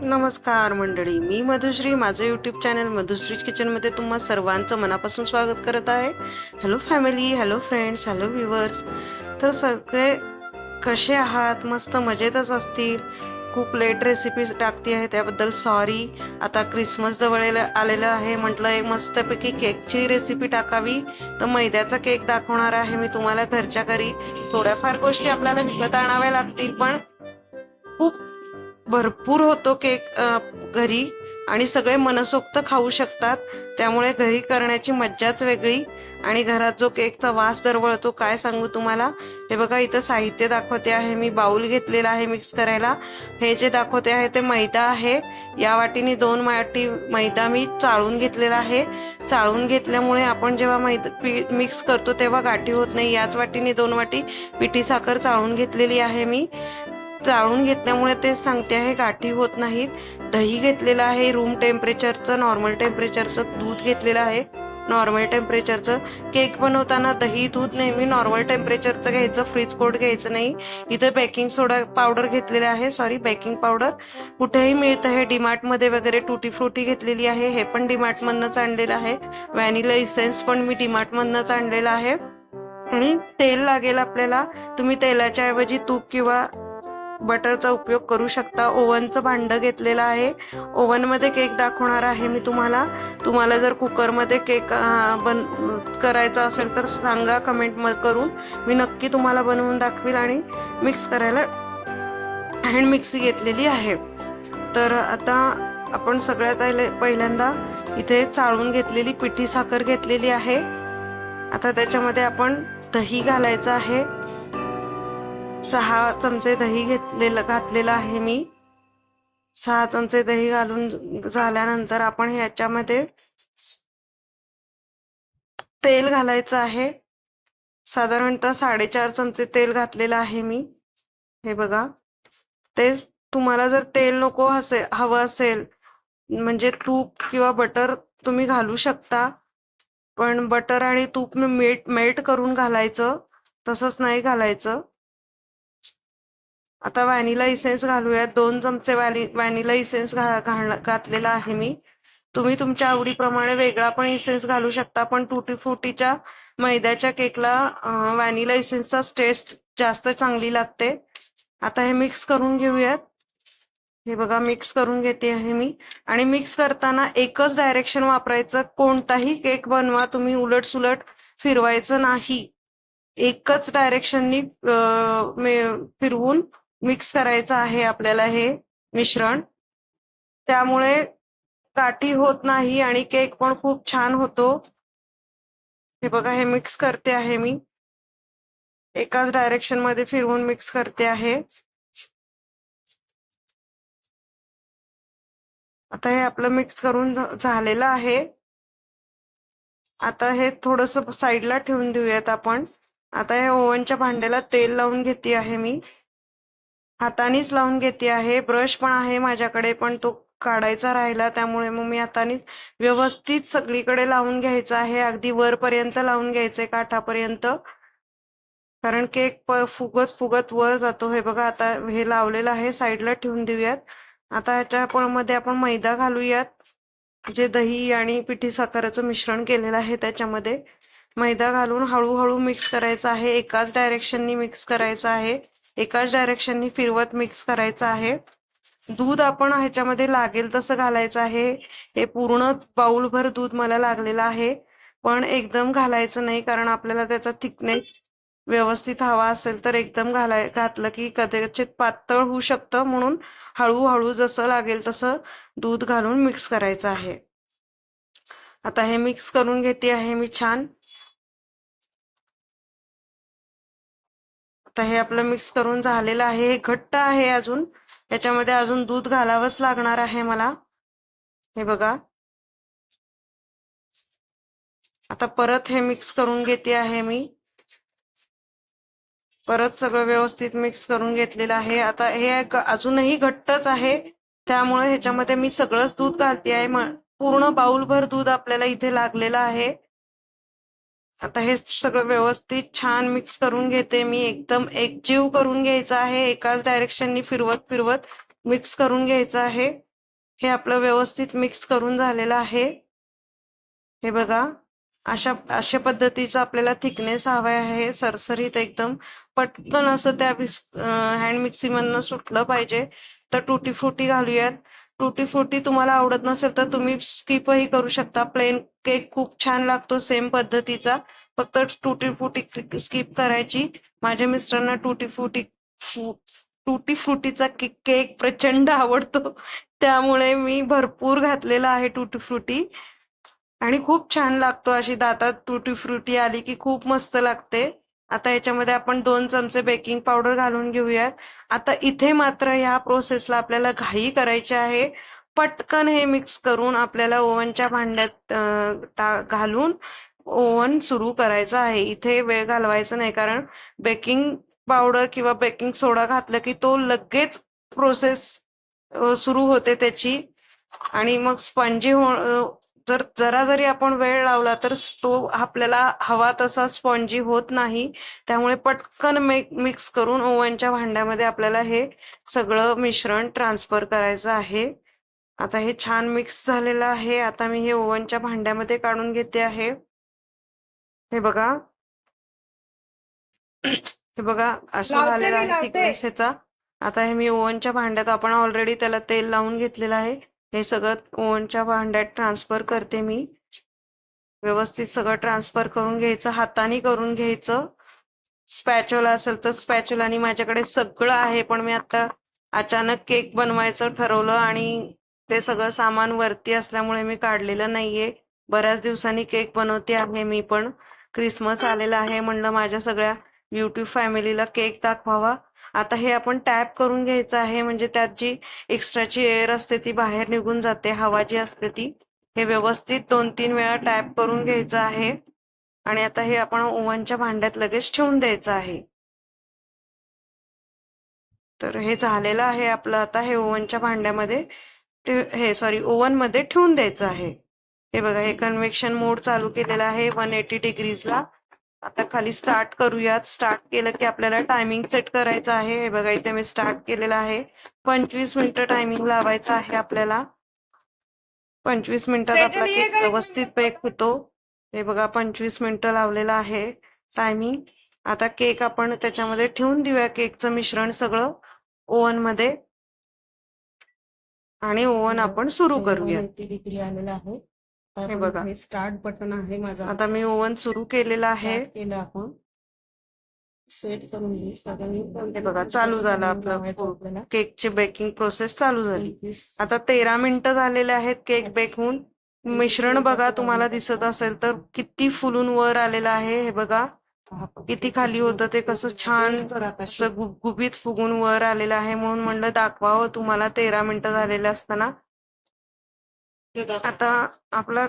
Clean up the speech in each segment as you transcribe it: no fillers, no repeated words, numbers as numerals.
नमस्कार मंडळी, मी मधुश्री. माझं यूट्यूब चॅनल मधुश्रीज किचनमध्ये तुम्हा सर्वांचं मनापासून स्वागत करत आहे. Hello family, hello friends, hello viewers. तर सगळे कसे आहात? मस्त मजेतच असतील. खूप लेट रेसिपीज टाकते आहे त्याबद्दल सॉरी. आता क्रिसमस जवळ आलेलं आहे, म्हटलं एक मस्तपैकी केकची रेसिपी टाकावी. तर मैद्याचा केक दाखवणार आहे मी तुम्हाला घरच्या घरी. थोड्याफार गोष्टी आपल्याला विकत आणाव्या लागतील, पण खूप भरपूर होतो केक घरी आणि सगळे मनसोक्त खाऊ शकतात. त्यामुळे घरी करण्याची मज्जाच वेगळी. आणि घरात जो केकचा वास दरवळतो, काय सांगू तुम्हाला. हे बघा, इथं साहित्य दाखवते आहे मी. बाउल घेतलेला आहे मिक्स करायला. हे जे दाखवते आहे ते मैदा आहे. या वाटीने 2 वाटी मैदा मी चाळून घेतलेला आहे. चाळून घेतल्यामुळे आपण जेव्हा मैदा मिक्स करतो तेव्हा गाठी होत नाही. याच वाटीने 2 वाटी पिठी साखर चाळून घेतलेली आहे मी. चाळून घेतल्यामुळे ते सांगते आहे गाठी होत नाहीत. दही घेतलेलं आहे रूम टेम्परेचरचं. नॉर्मल टेम्परेचरचं दूध घेतलेलं आहे. नॉर्मल टेम्परेचरचं. केक बनवताना दही दूध नेहमी नॉर्मल टेम्परेचरचं घ्यायचं, फ्रीज कोल्ड घ्यायचं नाही. इथे बेकिंग सोडा पावडर घेतलेले आहे, सॉरी बेकिंग पावडर. कुठेही मिळतं हे, डीमार्ट मध्ये वगैरे. टुटी फ्रुटी घेतलेली आहे, हे पण डीमार्ट मधनच आणलेलं आहे. व्हॅनिला इसेन्स पण मी डीमार्ट मधनच आणलेला आहे. आणि तेल लागेल आपल्याला. तुम्ही तेलाच्या ऐवजी तूप किंवा बटरचा उपयोग करू शकता. ओव्हनचं भांडं घेतलेलं आहे. ओव्हन मध्ये केक दाखवणार आहे मी तुम्हाला. तुम्हाला जर कुकरमध्ये केक करायचा असेल तर सांगा कमेंट करून. मी नक्की तुम्हाला बनवून दाखवील. आणि मिक्स करायला हँड मिक्सी घेतलेली आहे. तर आता आपण सगळ्यात पहिल्यांदा इथे चाळून घेतलेली पिठी साखर घेतलेली आहे. आता त्याच्यामध्ये आपण दही घालायचं आहे. 6 चमचे दही घातलेलं आहे मी. 6 चमचे दही घालून झाल्यानंतर आपण ह्याच्यामध्ये तेल घालायचं आहे. साधारणतः 4.5 चमचे तेल घातलेलं आहे मी. हे बघा, तेच तुम्हाला जर तेल नको हवं असेल, म्हणजे तूप किंवा बटर तुम्ही घालू शकता. पण बटर आणि तूप मेल्ट करून घालायचं, तसंच नाही घालायचं. आता व्हॅनिला इसेन्स घालूयात. 2 चमचे व्हॅनिला इसेन्स घातलेला आहे मी. तुम्ही तुमच्या आवडीप्रमाणे वेगळा पण इसेन्स घालू शकता, पण टुटी फ्रुटीच्या मैद्याच्या केकला व्हॅनिला इसेन्सचा टेस्ट जास्त चांगली लागते. आता हे मिक्स करून घेऊयात. हे बघा, मिक्स करून घेते आहे मी. आणि मिक्स करताना एकच डायरेक्शन वापरायचं. कोणताही केक बनवा तुम्ही उलट सुलट फिरवायचं नाही. एकच डायरेक्शननी फिरवून मिक्स करायचं आहे आपल्याला हे मिश्रण. त्यामुळे गाठी होत नाही आणि केक पण खूप छान होतो. हे बघा, हे मिक्स करते आहे मी. एकाच डायरेक्शन मध्ये फिरवून मिक्स करते आहे. आता हे आपलं मिक्स करून झालेलं आहे. आता हे थोडस साईडला ठेवून देऊयात आपण. आता हे ओव्हनच्या भांड्याला तेल लावून घेते आहे मी. हातानेच लावून घेते आहे. ब्रश पण आहे माझ्याकडे, पण तो काढायचा राहिला, त्यामुळे मग मी हातानेच व्यवस्थित सगळीकडे लावून घ्यायचं आहे. अगदी वरपर्यंत लावून घ्यायचंय, काठापर्यंत. कारण केक फुगत फुगत वर जातो. हे बघा, आता हे लावलेलं आहे, साईडला ठेवून देऊयात. आता ह्याच्या मध्ये आपण मैदा घालूयात. जे दही आणि पिठी साखरेचं मिश्रण केलेलं आहे त्याच्यामध्ये मैदा घालून हळूहळू मिक्स करायचं आहे. एकाच डायरेक्शननी मिक्स करायचं आहे. एकाच डायरेक्शननी फिरवत मिक्स करायचं आहे. दूध आपण ह्याच्यामध्ये लागेल तसं घालायचं आहे. हे पूर्ण बाउलभर दूध मला लागलेलं आहे, पण एकदम घालायचं नाही, कारण आपल्याला त्याचा थिकनेस व्यवस्थित हवा असेल तर एकदम घातलं की कदाचित पातळ होऊ शकतं. म्हणून हळूहळू जसं लागेल तसं दूध घालून मिक्स करायचं आहे. आता हे मिक्स करून घेते आहे मी छान. आता हे आपलं मिक्स करून झालेलं आहे. हे घट्ट आहे अजून, याच्यामध्ये अजून दूध घालावंच लागणार आहे मला. हे बघा, आता परत हे मिक्स करून घेते आहे मी. परत सगळं व्यवस्थित मिक्स करून घेतलेलं आहे. आता हे अजूनही घट्टच आहे, त्यामुळे ह्याच्यामध्ये मी सगळंच दूध घालते आहे. पूर्ण बाउलभर दूध आपल्याला इथे लागलेलं आहे. आता हे सगळं व्यवस्थित छान मिक्स करून घेते मी. एकदम एकजीव करून घ्यायचं आहे. एकाच डायरेक्शननी फिरवत फिरवत मिक्स करून घ्यायचं आहे. हे आपलं व्यवस्थित मिक्स करून झालेलं आहे. हे बघा, अशा पद्धतीचा आपल्याला थिकनेस हवा आहे, सरसरीत एकदम पटकन असं त्या हँड मिक्सी मधनं सुटलं पाहिजे. तर टुटी फ्रुटी घालूयात. टुटी फ्रुटी तुम्हाला आवडत नसेल तर तुम्ही स्किपही करू शकता. प्लेन केक खूप छान लागतो सेम पद्धतीचा, फक्त टुटी फ्रुटी स्किप करायची. माझ्या मिस्टरांना टुटी फ्रुटीचा केक प्रचंड आवडतो, त्यामुळे मी भरपूर घातलेला आहे टुटी फ्रुटी आणि खूप छान लागतो. अशी दातात टुटी फ्रुटी आली की खूप मस्त लागते. आता याच्यामध्ये आपण 2 चमचे बेकिंग पावडर घालून घेऊयात. आता इथे मात्र ह्या प्रोसेसला आपल्याला घाई करायची आहे. पटकन हे मिक्स करून आपल्याला ओव्हनच्या भांड्यात घालून ओव्हन सुरू करायचं आहे. इथे वेळ घालवायचा नाही, कारण बेकिंग पावडर किंवा बेकिंग सोडा घातलं की तो लगेच प्रोसेस सुरू होते त्याची आणि मग स्पंजी जर जरा जरी आपण वेळ लावला तर तो आपल्याला हवा तसा स्पॉन्जी होत नाही. त्यामुळे पटकन मिक्स करून ओव्हनच्या भांड्यामध्ये आपल्याला हे सगळं मिश्रण ट्रान्सफर करायचं आहे. आता हे छान मिक्स झालेलं आहे. आता मी हे ओव्हनच्या भांड्यामध्ये काढून घेते आहे. हे बघा, हे बघा असं झालेलं आहे थिकनेस ह्याचा. आता हे मी ओव्हनच्या भांड्यात, आपण ऑलरेडी त्याला तेल लावून घेतलेलं आहे, हे सगळं ओव्हनच्या भांड्यात ट्रान्सफर करते मी. व्यवस्थित सगळं ट्रान्सफर करून घ्यायचं, हाताने करून घ्यायचं. स्पॅच्युला असेल तर स्पॅच्युलानी, माझ्याकडे सगळं आहे, पण मी आता अचानक केक बनवायचं ठरवलं आणि ते सगळं सामान वरती असल्यामुळे मी काढलेलं नाहीये. बऱ्याच दिवसांनी केक बनवते आहे मी पण. क्रिसमस आलेला आहे, म्हणलं माझ्या सगळ्या युट्यूब फॅमिलीला केक दाखवावा. आता हे आपण टॅप करून घ्यायचं आहे, म्हणजे त्यात जी एक्स्ट्राची एअर असते ती बाहेर निघून जाते, हवा जी असते ती. हे व्यवस्थित 2-3 वेळा टॅप करून घ्यायचं आहे आणि आता हे आपण ओव्हनच्या भांड्यात लगेच ठेवून द्यायचं आहे. तर हे झालेलं आहे आपलं. आता हे ओव्हनच्या भांड्यामध्ये ओव्हन मध्ये ठेवून द्यायचं आहे. हे बघा, हे कन्व्हेक्शन मोड चालू केलेला आहे 180 डिग्रीजला. आता खाली स्टार्ट करूयात. स्टार्ट केलं की आपल्याला टायमिंग सेट करायचं आहे. हे बघा, इथे मी स्टार्ट केलेलं आहे. 25 मिनिटं टायमिंग लावायचं आहे आपल्याला. 25 मिनिटात आपला केक व्यवस्थित बेक होतो. हे बघा, 25 मिनिटं लावलेलं आहे टायमिंग. आता केक आपण त्याच्यामध्ये ठेवून देऊया, केकचं मिश्रण सगळं ओव्हन मध्ये, आणि ओव्हन आपण सुरू करूया. डिग्री आलेला आहे. हे बघा, हे स्टार्ट बटन आहे माझा. आता मी ओव्हन सुरू केलेला आहे. केलं आपण सेट करून घेऊ. हे बघा, चालू झालं आपलं केकची बेकिंग प्रोसेस चालू झाली. आता 13 मिनिटं झालेले आहेत केक बेक होऊन. मिश्रण बघा, तुम्हाला दिसत असेल तर किती फुलून वर आलेलं आहे. हे बघा किती खाली होतं ते, कसं छान असं गुबगुबीत फुगून वर आलेलं आहे. म्हणून म्हणलं दाखवावं तुम्हाला 13 मिनिटं झालेले असताना. आता आपला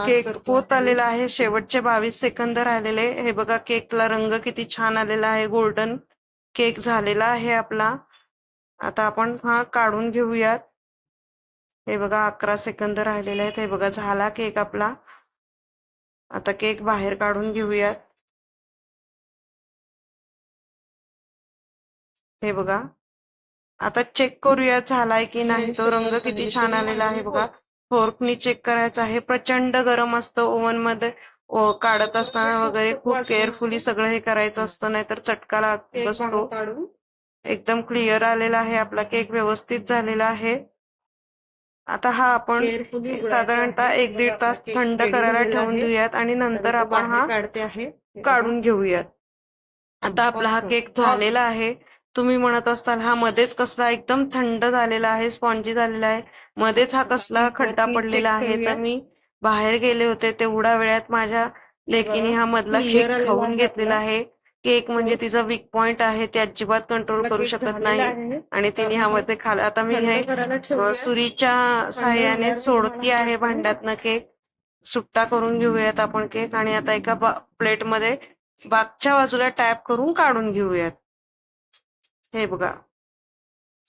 केक होत आलेला आहे. शेवटचे 22 सेकंद राहिलेले. हे बघा, केकला रंग किती छान आलेला आहे, गोल्डन केक झालेला आहे आपला. आता आपण हा काढून घेऊयात. हे बघा, 11 सेकंद राहिलेले आहेत. हे बघा, झाला केक आपला. आता केक बाहेर काढून घेऊयात. हे बघा, आता चेक करूया झालाय की नाही. तो रंग किती छान आलेला आहे बघा. फोर्कनी चेक करायचं आहे. प्रचंड गरम असतं ओव्हन मध्ये काढत असताना वगैरे, खूप केअरफुली सगळं हे करायचं असतं, नाहीतर चटका लागतो. एकदम क्लिअर आलेला आहे आपला केक, व्यवस्थित झालेला आहे. आता हा आपण साधारणतः 1-1.5 तास थंड करायला ठेवून देऊयात आणि नंतर आपण हा काढून घेऊयात. आता आपला हा केक झालेला आहे. तुम्ही म्हणत असाल हा मध्येच कसला एकदम थंड झालेला आहे, स्पॉन्जी झालेला आहे, मध्येच हा कसला खड्डा पडलेला आहे. तर मी बाहेर गेले होते, तेवढ्या वेळात माझ्या लेकीने हा मधला केक खाऊन घेतलेला आहे. केक म्हणजे तिचा वीक पॉइंट आहे, ती अजिबात कंट्रोल करू शकत नाही आणि तिने हा मध्ये खाल्ला. आता मी हे सुरीच्या साह्याने सोडती आहे भांड्यातनं केक. सुट्टा करून घेऊयात आपण केक आणि आता एका प्लेटमध्ये मागच्या बाजूला टॅप करून काढून घेऊयात. हे बघा,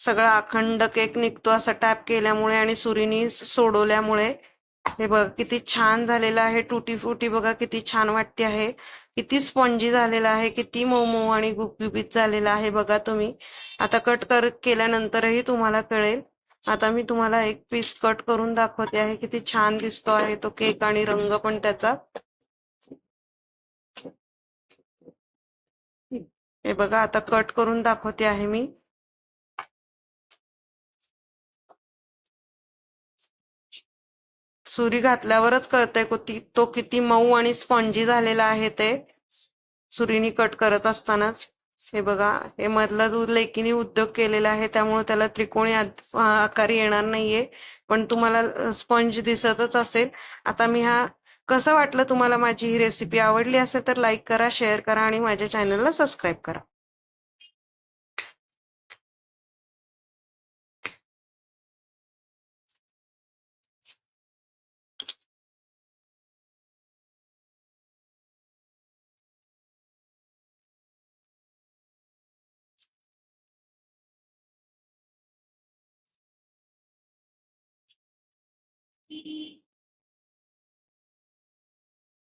सगळा अखंड केक निघतो असा टॅप केल्यामुळे आणि सुरीनी सोडवल्यामुळे. हे बघा किती छान झालेलं आहे. टुटी फुटी बघा किती छान वाटते आहे, किती स्पॉन्जी झालेला आहे, किती मऊ मऊ आणि गुबगुबीत झालेला आहे बघा तुम्ही. आता कट केल्यानंतरही तुम्हाला कळेल. आता मी तुम्हाला एक पीस कट करून दाखवते आहे. किती छान दिसतो आहे तो केक आणि रंग पण त्याचा. हे बघा, आता कट करून दाखवते आहे मी. सुरी घातल्यावरच कळतंय तो किती मऊ आणि स्पॉन्जी झालेला आहे ते, सुरीनी कट करत असतानाच. हे बघा, हे मधला दूध लेकीने उद्योग केलेला आहे, त्यामुळे त्याला त्रिकोणी आकार येणार नाहीये, पण तुम्हाला स्पंज दिसतच असेल. आता मी कसं वाटलं तुम्हाला माझी ही रेसिपी? आवडली असेल तर लाईक करा, शेअर करा आणि माझ्या चॅनलला सबस्क्राईब करा.